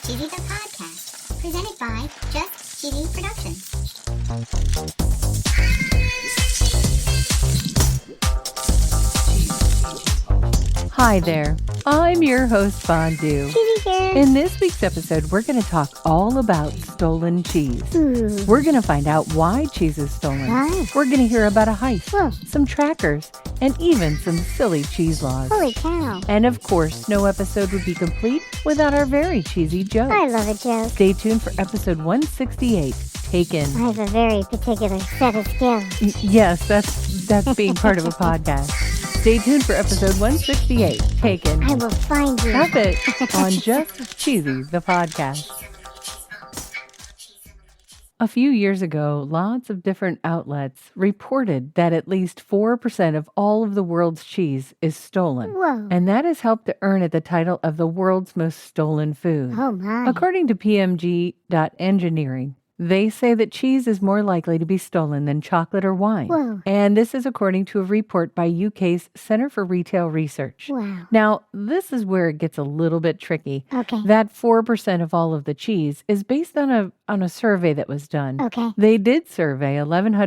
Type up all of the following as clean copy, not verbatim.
Cheesy the Podcast, presented by Just Cheesy Productions. Hi there, I'm your host Fondue. Cheesy here. In this week's episode, we're going to talk all about stolen cheese. We're going to find out why cheese is stolen. Why? We're going to hear about a heist, Whoa. some trackers, and even some silly cheese laws. Holy cow. And of course, no episode would be complete without our very cheesy jokes. I love a joke. Stay tuned for episode 168, Taken. I have a very particular set of skills. Yes, that's being part of a podcast. Stay tuned for episode 168, Taken. I will find you. Have it on Just Cheesy, the podcast. A few years ago, lots of different outlets reported that at least 4% of all of the world's cheese is stolen. Whoa. And that has helped to earn it the title of the world's most stolen food. Oh my. According to PMG.engineering, they say that cheese is more likely to be stolen than chocolate or wine. Whoa. And this is according to a report by UK's Centre for Retail Research. Wow. Now, this is where it gets a little bit tricky. Okay. That 4% of all of the cheese is based on a survey that was done. Okay. They did survey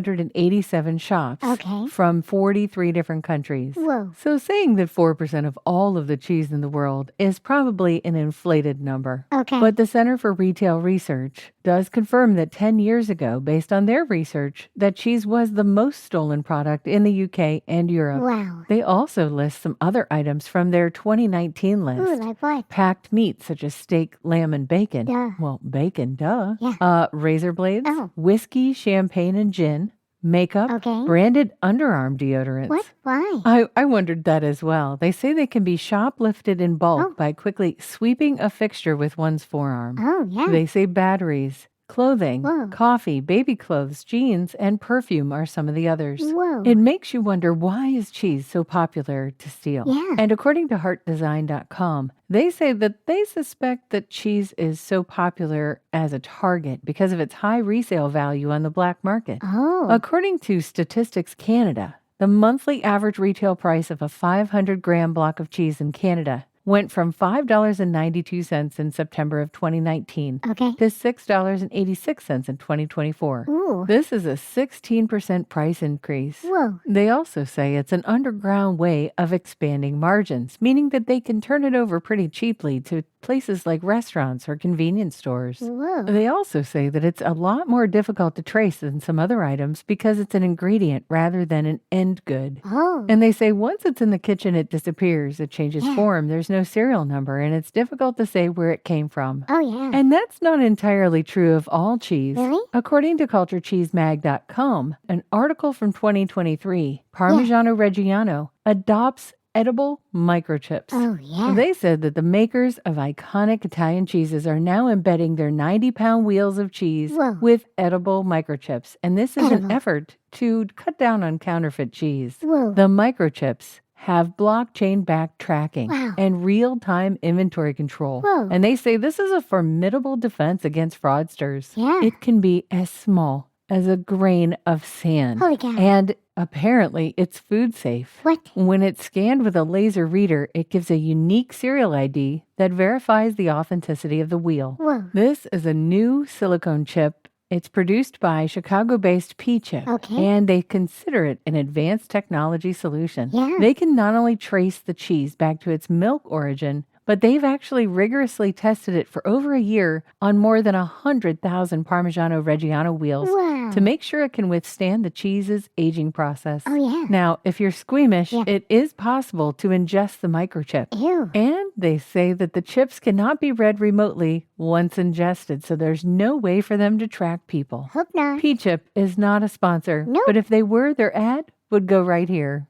1,187 shops Okay. from 43 different countries. Whoa. So saying that 4% of all of the cheese in the world is probably an inflated number. Okay. But the Center for Retail Research does confirm that 10 years ago, based on their research, that cheese was the most stolen product in the UK and Europe. Wow. They also list some other items from their 2019 list. Ooh, like what? Packed meats such as steak, lamb, and bacon. Duh. Well, bacon, duh. Yeah. Razor blades, Oh. whiskey, champagne, and gin, makeup, Okay. branded underarm deodorants. What? Why? I wondered that as well. They say they can be shoplifted in bulk Oh. by quickly sweeping a fixture with one's forearm. Oh, yeah. They say batteries, clothing, Whoa. coffee, baby clothes, jeans, and perfume are some of the others. Whoa. It makes you wonder, why is cheese so popular to steal? Yeah. And according to heartdesign.com, they say that they suspect that cheese is so popular as a target because of its high resale value on the black market. Oh. According to Statistics Canada, the monthly average retail price of a 500-gram block of cheese in Canada went from $5.92 in September of 2019 Okay. to $6.86 in 2024. Ooh. This is a 16% price increase. Whoa. They also say it's an underground way of expanding margins, meaning that they can turn it over pretty cheaply to places like restaurants or convenience stores. Whoa. They also say that it's a lot more difficult to trace than some other items because it's an ingredient rather than an end good. Oh. And they say once it's in the kitchen, it disappears, it changes Yeah. form, there's no serial number, and it's difficult to say where it came from. Oh, yeah. And that's not entirely true of all cheese. Really? According to culturecheesemag.com, an article from 2023, Parmigiano Reggiano adopts edible microchips. Oh, yeah. They said that the makers of iconic Italian cheeses are now embedding their 90-pound wheels of cheese Whoa. with edible microchips. And this is an Edible. effort to cut down on counterfeit cheese. Whoa. The microchips have blockchain-backed tracking Wow. and real-time inventory control. Whoa. And they say this is a formidable defense against fraudsters. Yeah. It can be as small as a grain of sand. Holy cow. And apparently it's food safe. What? When it's scanned with a laser reader, it gives a unique serial ID that verifies the authenticity of the wheel. Whoa. This is a new silicone chip. It's produced by Chicago-based P-Chip, Okay. and they consider it an advanced technology solution. Yeah. They can not only trace the cheese back to its milk origin, but they've actually rigorously tested it for over a year on more than 100,000 Parmigiano Reggiano wheels Wow. to make sure it can withstand the cheese's aging process. Oh, yeah. Now, if you're squeamish, Yeah. it is possible to ingest the microchip. Ew. And they say that the chips cannot be read remotely once ingested, so there's no way for them to track people. Hope not. P-Chip is not a sponsor, Nope. but if they were, their ad would go right here.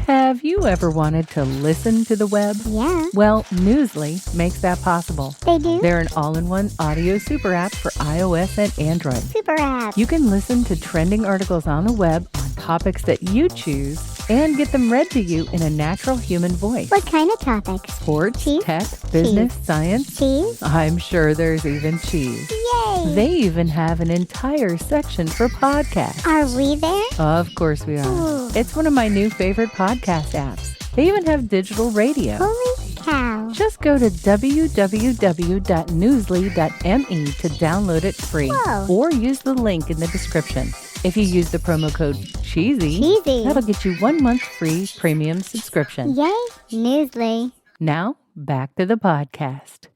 Have you ever wanted to listen to the web? Yeah. Well, Newsly makes that possible. They do. They're an all-in-one audio super app for iOS and Android. Super app. You can listen to trending articles on the web on topics that you choose and get them read to you in a natural human voice. What kind of topics? Sports, Cheese? tech, business, science. Cheese? I'm sure there's even cheese. Yay. They even have an entire section for podcasts. Are we there? Of course we are. Ooh. It's one of my new favorite podcast apps. They even have digital radio. Holy cow. Just go to www.newsly.me to download it free. Whoa. Or use the link in the description. If you use the promo code CHEESY, that'll get you 1 month free premium subscription. Yay, Newsly. Now, back to the podcast.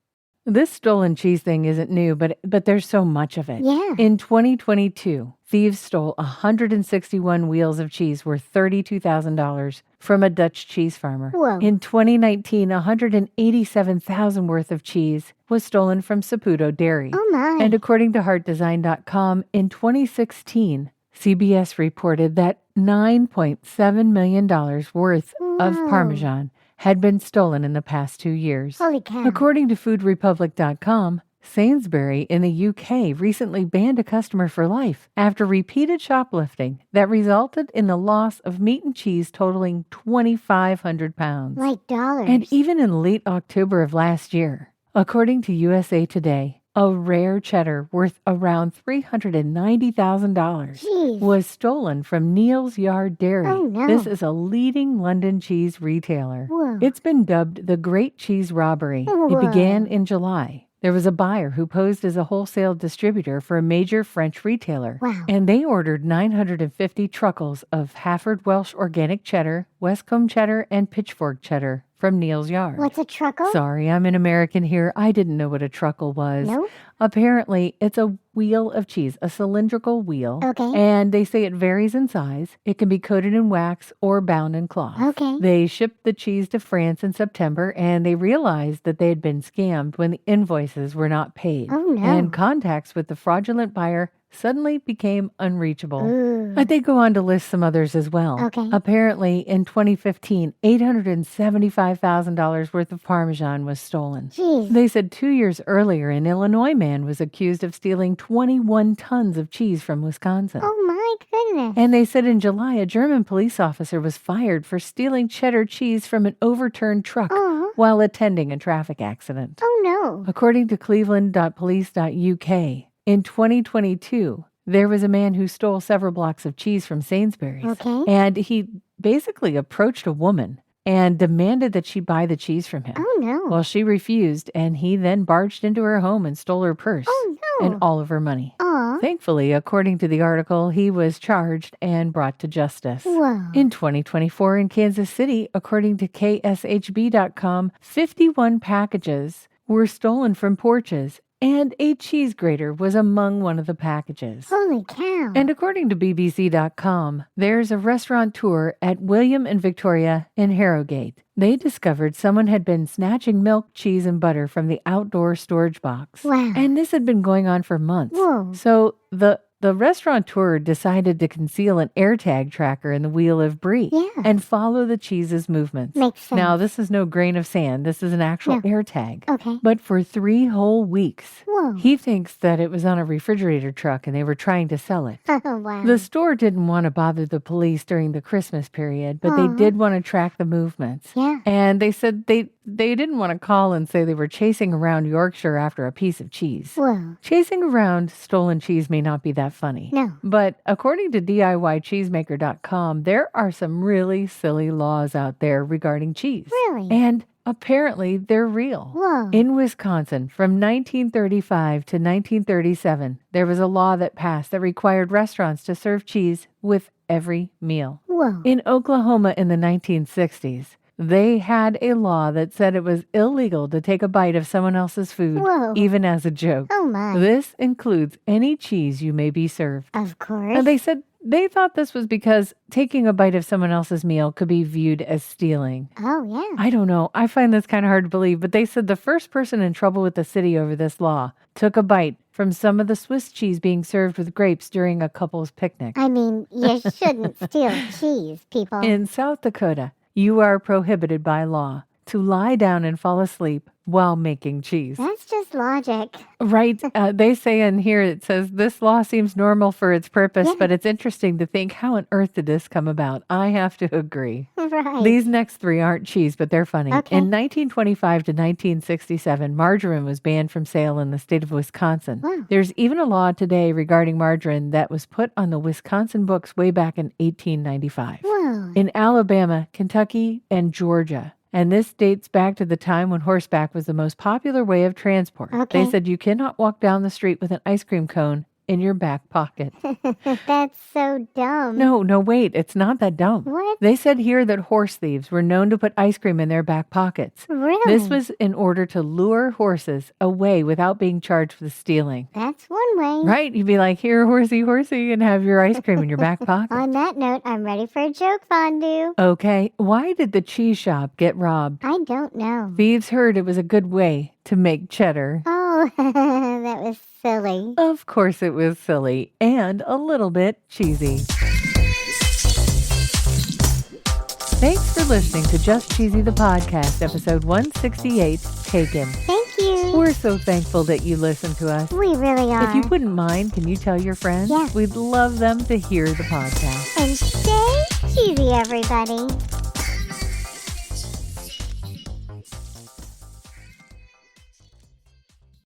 This stolen cheese thing isn't new, but there's so much of it. Yeah. In 2022, thieves stole 161 wheels of cheese worth $32,000 from a Dutch cheese farmer. Whoa. In 2019, 187,000 worth of cheese was stolen from Saputo Dairy. Oh my. And according to HeartDesign.com, in 2016, CBS reported that $9.7 million worth of Whoa. Parmesan had been stolen in the past 2 years. Holy cow. According to FoodRepublic.com, Sainsbury in the UK recently banned a customer for life after repeated shoplifting that resulted in the loss of meat and cheese totaling 2,500 pounds. Like dollars. And even in late October of last year, according to USA Today, a rare cheddar worth around $390,000 Jeez. was stolen from Neal's Yard Dairy. Oh, no. This is a leading London cheese retailer. Whoa. It's been dubbed the Great Cheese Robbery. Whoa. It began in July. There was a buyer who posed as a wholesale distributor for a major French retailer. Wow. And they ordered 950 truckles of Hafford Welsh organic cheddar, Westcombe cheddar, and Pitchfork cheddar from Neal's Yard. What's a truckle? Sorry, I'm an American here. I didn't know what a truckle was. No? Apparently, it's a wheel of cheese, a cylindrical wheel. Okay. And they say it varies in size. It can be coated in wax or bound in cloth. Okay. They shipped the cheese to France in September, and they realized that they had been scammed when the invoices were not paid. Oh, no. And contacts with the fraudulent buyer suddenly became unreachable. Ooh. But they go on to list some others as well. Okay. Apparently, in 2015, $875,000 worth of Parmesan was stolen. Jeez. They said 2 years earlier, an Illinois man was accused of stealing 21 tons of cheese from Wisconsin. Oh my goodness. And they said in July, a German police officer was fired for stealing cheddar cheese from an overturned truck Oh. while attending a traffic accident. Oh no. According to cleveland.police.uk, in 2022, there was a man who stole several blocks of cheese from Sainsbury's. Okay. And he basically approached a woman and demanded that she buy the cheese from him. Oh no. Well, she refused, and he then barged into her home and stole her purse Oh no. and all of her money. Aw. Thankfully, according to the article, he was charged and brought to justice. Whoa. In 2024 in Kansas City, according to KSHB.com, 51 packages were stolen from porches, and a cheese grater was among one of the packages. Holy cow. And according to BBC.com, there's a restaurateur at William and Victoria in Harrogate. They discovered someone had been snatching milk, cheese, and butter from the outdoor storage box. Wow. And this had been going on for months. Whoa. So the restaurateur decided to conceal an AirTag tracker in the wheel of brie Yeah. and follow the cheese's movements. Makes sense. Now, this is no grain of sand. This is an actual No. AirTag. Okay. But for 3 whole weeks, Whoa. he thinks that it was on a refrigerator truck and they were trying to sell it. Oh wow. The store didn't want to bother the police during the Christmas period, but they Aw. did want to track the movements. Yeah. And they said they didn't want to call and say they were chasing around Yorkshire after a piece of cheese. Whoa. Chasing around stolen cheese may not be that funny. No. But according to DIYcheesemaker.com, there are some really silly laws out there regarding cheese. Really? And apparently they're real. Whoa. In Wisconsin, from 1935 to 1937, there was a law that passed that required restaurants to serve cheese with every meal. Whoa. In Oklahoma in the 1960s, they had a law that said it was illegal to take a bite of someone else's food, Whoa. even as a joke. Oh my. This includes any cheese you may be served. Of course. And they said they thought this was because taking a bite of someone else's meal could be viewed as stealing. Oh yeah. I don't know. I find this kind of hard to believe, but they said the first person in trouble with the city over this law took a bite from some of the Swiss cheese being served with grapes during a couple's picnic. I mean, you shouldn't steal cheese, people. In South Dakota, you are prohibited by law to lie down and fall asleep while making cheese. That's just logic. Right. They say in here, it says this law seems normal for its purpose, Yeah. but it's interesting to think how on earth did this come about? I have to agree. Right. These next 3 aren't cheese, but they're funny. Okay. In 1925 to 1967, margarine was banned from sale in the state of Wisconsin. Wow. There's even a law today regarding margarine that was put on the Wisconsin books way back in 1895. Whoa. In Alabama, Kentucky, and Georgia, And this dates back to the time when horseback was the most popular way of transport. Okay. They said you cannot walk down the street with an ice cream cone in your back pocket. That's so dumb. No, wait, it's not that dumb. What? They said here that horse thieves were known to put ice cream in their back pockets. Really? This was in order to lure horses away without being charged with stealing. That's one way. Right? You'd be like, here, horsey, and have your ice cream in your back pocket. On that note, I'm ready for a joke, Fondue. Okay, why did the cheese shop get robbed? I don't know. Thieves heard it was a good way to make cheddar. Oh, that was silly. Of course it was silly and a little bit cheesy. Thanks for listening to Just Cheesy the Podcast, episode 168, Taken. Thank you. We're so thankful that you listen to us. We really are. If you wouldn't mind, can you tell your friends? Yeah. We'd love them to hear the podcast. And stay cheesy, everybody.